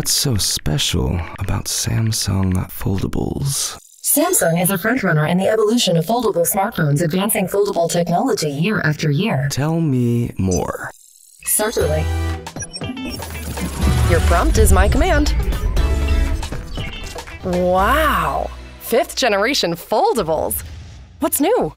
What's so special about Samsung foldables? Samsung is a frontrunner in the evolution of foldable smartphones, advancing foldable technology year after year. Tell me more. Certainly. Your prompt is my command. Wow! 5th generation foldables. What's new?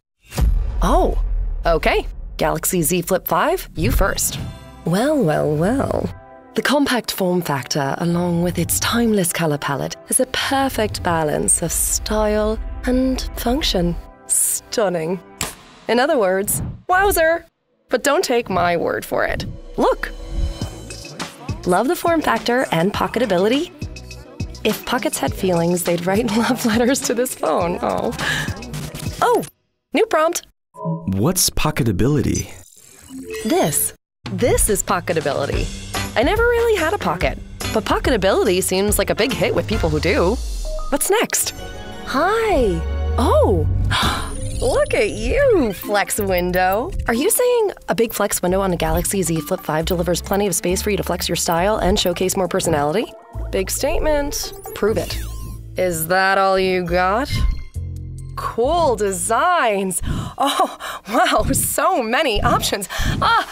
Oh, okay. Galaxy Z Flip 5, you first. Well. The compact form factor, along with its timeless color palette, is a perfect balance of style and function. Stunning. In other words, wowzer! But don't take my word for it. Look! Love the form factor and pocketability? If pockets had feelings, they'd write love letters to this phone. Oh, new prompt. What's pocketability? This is pocketability. I never really had a pocket, but pocketability seems like a big hit with people who do. What's next? Hi! Oh! Look at you, Flex Window! Are you saying a big flex window on the Galaxy Z Flip 5 delivers plenty of space for you to flex your style and showcase more personality? Big statement. Prove it. Is that all you got? Cool designs! Oh, wow, so many options! Stop!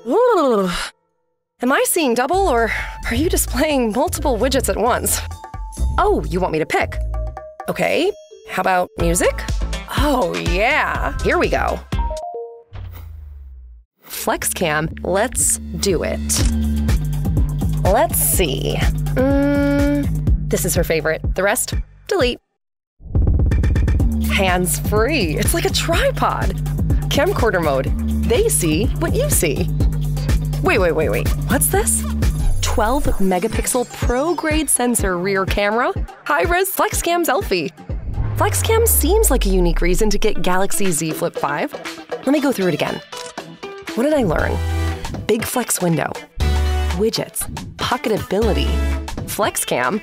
Ooh. Am I seeing double, or are you displaying multiple widgets at once? Oh, you want me to pick? Okay, how about music? Oh yeah, here we go. FlexCam, let's do it. Let's see. This is her favorite. The rest, delete. Hands-free. It's like a tripod. Camcorder mode. They see what you see. Wait. What's this? 12 megapixel pro-grade sensor rear camera? High-res FlexCam selfie. FlexCam seems like a unique reason to get Galaxy Z Flip 5. Let me go through it again. What did I learn? Big flex window. Widgets. Pocketability. FlexCam.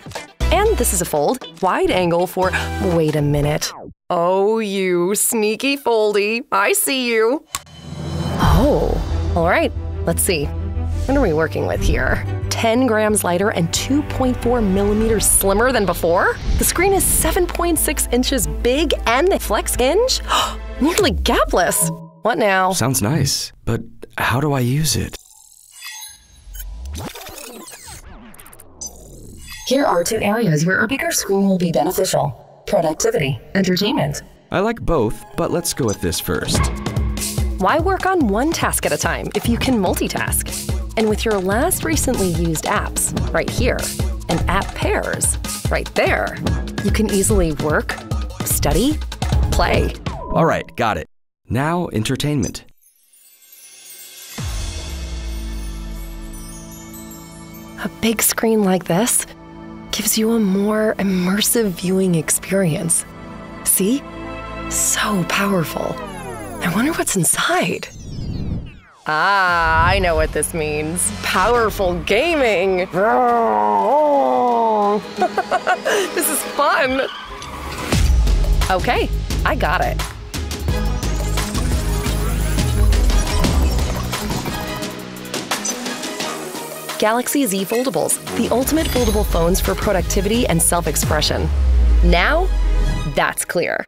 And this is a fold. Wide angle for… Wait a minute. Oh, you sneaky foldy. I see you. Oh, all right. Let's see. What are we working with here? 10 grams lighter and 2.4 millimeters slimmer than before? The screen is 7.6 inches big and the flex hinge? Nearly gapless. What now? Sounds nice, but how do I use it? Here are 2 areas where a bigger screen will be beneficial. Productivity, entertainment. I like both, but let's go with this first. Why work on one task at a time if you can multitask? And with your last recently used apps, right here, and app pairs, right there, you can easily work, study, play. All right, got it. Now, entertainment. A big screen like this gives you a more immersive viewing experience. See? So powerful. I wonder what's inside. I know what this means. Powerful gaming. This is fun. Okay, I got it. Galaxy Z Foldables, the ultimate foldable phones for productivity and self-expression. Now, that's clear.